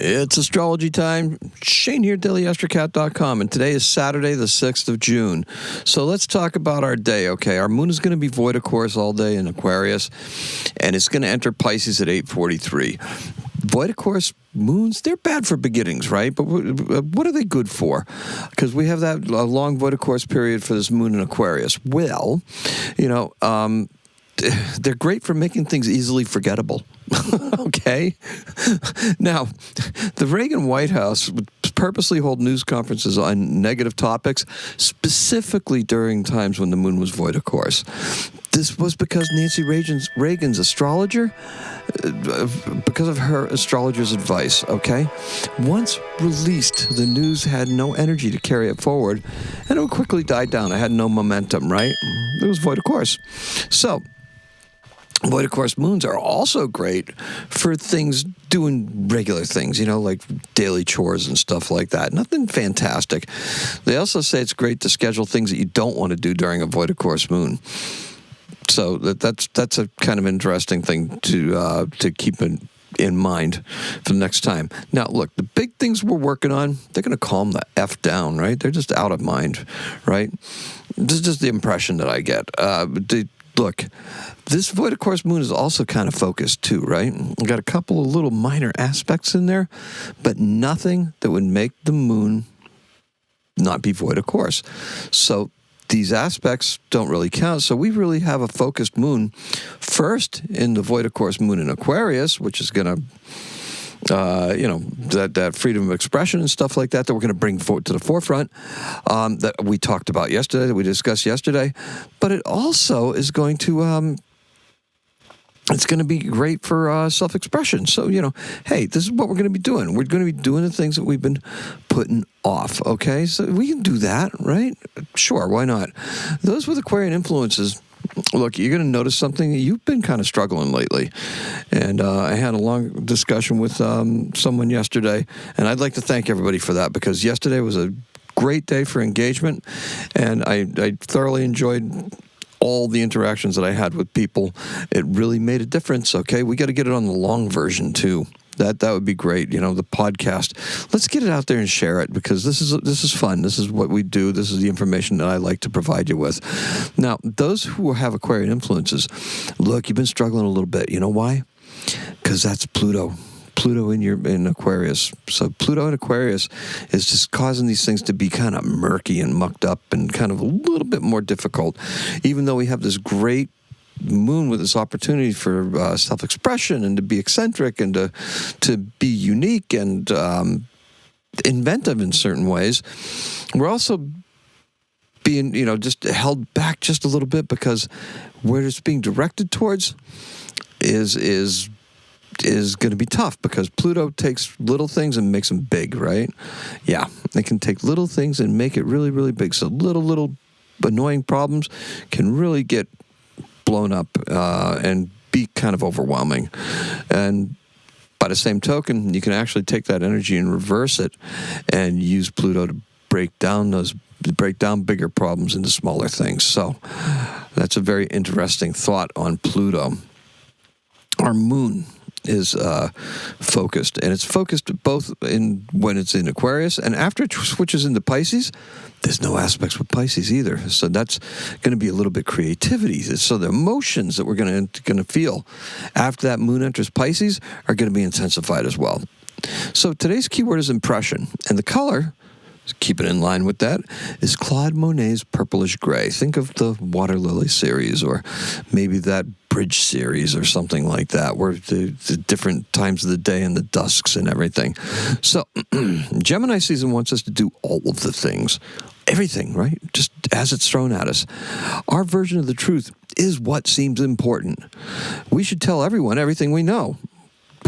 It's astrology time. Shane here, daily-astrocat.com, and today is Saturday, the 6th of June. So let's talk about our day, okay? Our moon is going to be void of course all day in Aquarius, and it's going to enter Pisces at 8:43. Void of course moons, they're bad for beginnings, right? But what are they good for? Because we have that long void of course period for this moon in Aquarius. Well, they're great for making things easily forgettable. Okay? Now, the Reagan White House would purposely hold news conferences on negative topics, specifically during times when the moon was void of course. This was because Nancy Reagan's astrologer, because of her astrologer's advice, okay? Once released, the news had no energy to carry it forward, and it would quickly die down. It had no momentum, right? It was void of course. So, void of course moons are also great for things, doing regular things, like daily chores and stuff like that. Nothing fantastic. They also say it's great to schedule things that you don't want to do during a void of course moon. So that's a kind of interesting thing to keep in mind for the next time. Now, look, the big things we're working on, they're going to calm the F down, right? They're just out of mind, right? This is just the impression that I get. Look, this void of course moon is also kind of focused too, right? We got a couple of little minor aspects in there, but nothing that would make the moon not be void of course. So these aspects don't really count. So we really have a focused moon first in the void of course moon in Aquarius, which is going to that freedom of expression and stuff like that we're going to bring forward to the forefront, that we talked about yesterday, that we discussed yesterday. But it also is going to, it's going to be great for self-expression. So, hey, this is what we're going to be doing. We're going to be doing the things that we've been putting off, okay? So we can do that, right? Sure, why not? Those with Aquarian influences, look, you're going to notice something. You've been kind of struggling lately. And I had a long discussion with someone yesterday, and I'd like to thank everybody for that, because yesterday was a great day for engagement, and I thoroughly enjoyed all the interactions that I had with people. It really made a difference, okay? We got to get it on the long version, too. That would be great, the podcast. Let's get it out there and share it, because this is fun. This is what we do. This is the information that I like to provide you with. Now, those who have Aquarian influences, look, you've been struggling a little bit. You know why? Because that's Pluto. Pluto in Aquarius. So Pluto in Aquarius is just causing these things to be kind of murky and mucked up and kind of a little bit more difficult, even though we have this great moon with this opportunity for self-expression and to be eccentric and to be unique and inventive in certain ways. We're also being, just held back just a little bit, because where it's being directed towards is going to be tough, because Pluto takes little things and makes them big, right? Yeah, it can take little things and make it really, really big. So little annoying problems can really get blown up and be kind of overwhelming. And by the same token, you can actually take that energy and reverse it and use Pluto to break down bigger problems into smaller things. So that's a very interesting thought on Pluto. Our moon is focused, and it's focused both when it's in Aquarius, and after it switches into Pisces, there's no aspects with Pisces either. So that's going to be a little bit creativity. So the emotions that we're going to feel after that moon enters Pisces are going to be intensified as well. So today's keyword is impression, and the color, keep it in line with that, is Claude Monet's purplish gray. Think of the Water Lily series, or maybe that Bridge series or something like that, where the different times of the day and the dusks and everything. So Gemini season wants us to do all of the things, everything, right? Just as it's thrown at us. Our version of the truth is what seems important. We should tell everyone everything we know.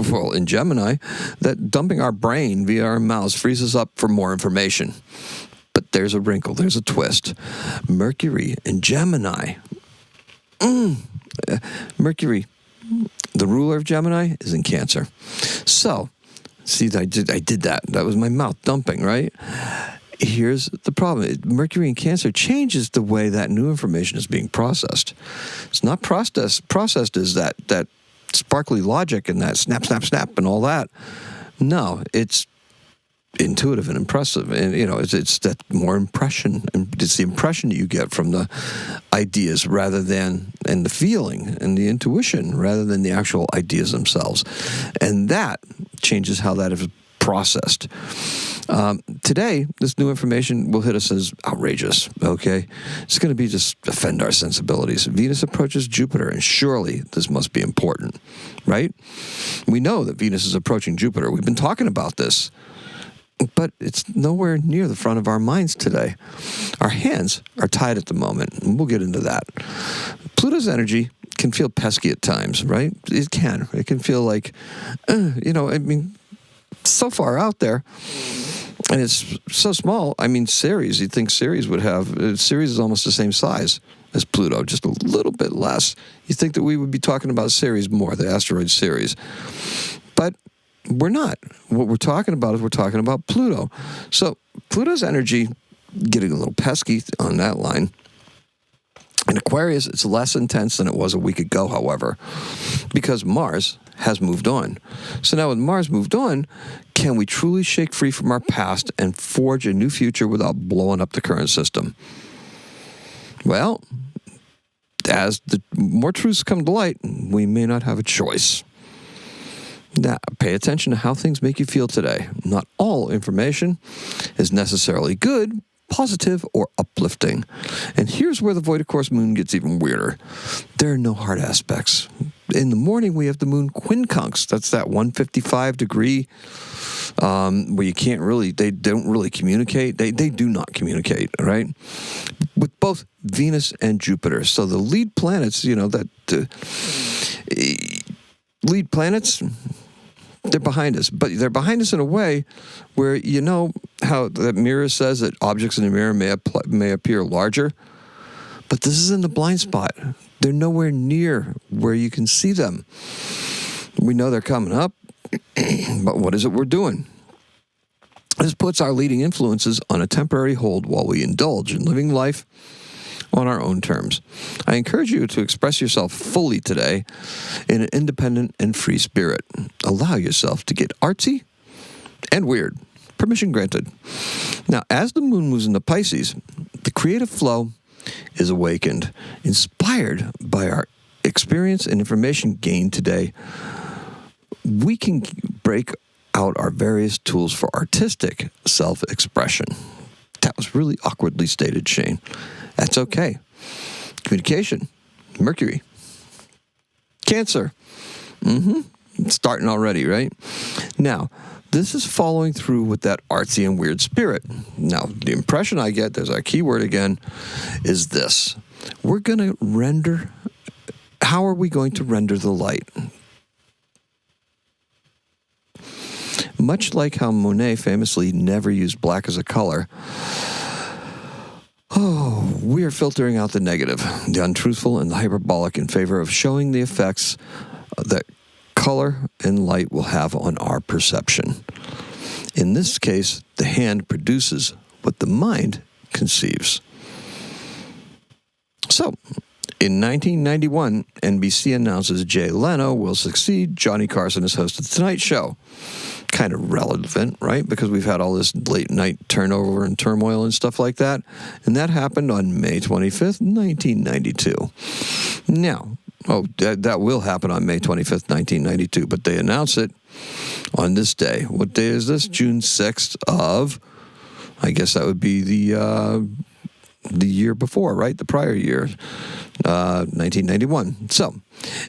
Well, in Gemini, that dumping our brain via our mouths frees us up for more information. But there's a wrinkle, there's a twist. Mercury in Gemini. Mercury, the ruler of Gemini, is in Cancer. So, see, I did that. That was my mouth dumping, right? Here's the problem. Mercury in Cancer changes the way that new information is being processed. It's not processed as that sparkly logic and that snap, snap, snap and all that. No, it's intuitive and impressive, and it's that more impression, and it's the impression that you get from the ideas rather than, and the feeling and the intuition rather than the actual ideas themselves, and that changes how that is processed. Today, this new information will hit us as outrageous, okay? It's going to be just offend our sensibilities. Venus approaches Jupiter, and surely this must be important, right? We know that Venus is approaching Jupiter. We've been talking about this, but it's nowhere near the front of our minds today. Our hands are tied at the moment, and we'll get into that. Pluto's energy can feel pesky at times, right? It can. It can feel like, so far out there, and it's so small. Ceres, you'd think Ceres would have, Ceres is almost the same size as Pluto, just a little bit less. You think that we would be talking about Ceres more, the asteroid Ceres. But we're not. What we're talking about is we're talking about Pluto. So Pluto's energy getting a little pesky on that line. In Aquarius, it's less intense than it was a week ago, however, because Mars has moved on. So now with Mars moved on, can we truly shake free from our past and forge a new future without blowing up the current system? Well, as the more truths come to light, we may not have a choice. Now, pay attention to how things make you feel today. Not all information is necessarily good, positive, or uplifting. And here's where the void of course moon gets even weirder. There are no hard aspects. In the morning, we have the moon quincunx. That's that 155 degree where you can't really, they don't really communicate. They do not communicate, right? With both Venus and Jupiter. So the lead planets, lead planets, they're behind us, but they're behind us in a way where, how that mirror says that objects in the mirror may appear larger, but this is in the blind spot. They're nowhere near where you can see them. We know they're coming up, but what is it we're doing? This puts our leading influences on a temporary hold while we indulge in living life on our own terms. I encourage you to express yourself fully today in an independent and free spirit. Allow yourself to get artsy and weird. Permission granted. Now, as the moon moves into Pisces, the creative flow is awakened, inspired by our experience and information gained today. We can break out our various tools for artistic self-expression. That was really awkwardly stated, Shane. That's okay. Communication, Mercury, Cancer. It's starting already, right? Now, this is following through with that artsy and weird spirit. Now, the impression I get, there's our keyword again, is this. We're going to render, how are we going to render the light? Much like how Monet famously never used black as a color, we are filtering out the negative, the untruthful, and the hyperbolic in favor of showing the effects that color and light will have on our perception. In this case, the hand produces what the mind conceives. So, in 1991, NBC announces Jay Leno will succeed Johnny Carson as host of The Tonight Show. Kind of relevant, right? Because we've had all this late night turnover and turmoil and stuff like that. And that happened on May 25th, 1992. Now, that will happen on May 25th, 1992, but they announce it on this day. What day is this? June 6th of, I guess that would be the year before, right? The prior year, 1991. So,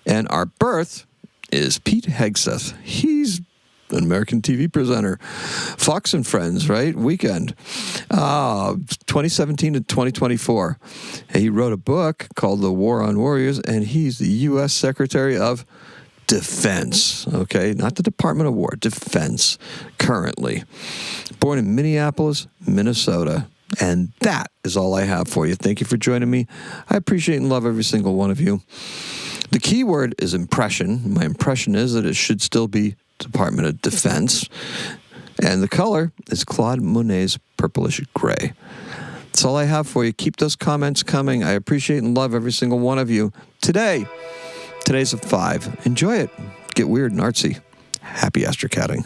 and our birth is Pete Hegseth. He's an American TV presenter. Fox and Friends, right? Weekend. 2017 to 2024. He wrote a book called The War on Warriors, and he's the U.S. Secretary of Defense. Okay? Not the Department of War. Defense, currently. Born in Minneapolis, Minnesota. And that is all I have for you. Thank you for joining me. I appreciate and love every single one of you. The key word is impression. My impression is that it should still be Department of Defense. And the color is Claude Monet's purplish gray. That's all I have for you. Keep those comments coming. I appreciate and love every single one of you. Today's a 5. Enjoy it. Get weird and artsy. Happy astrocatting.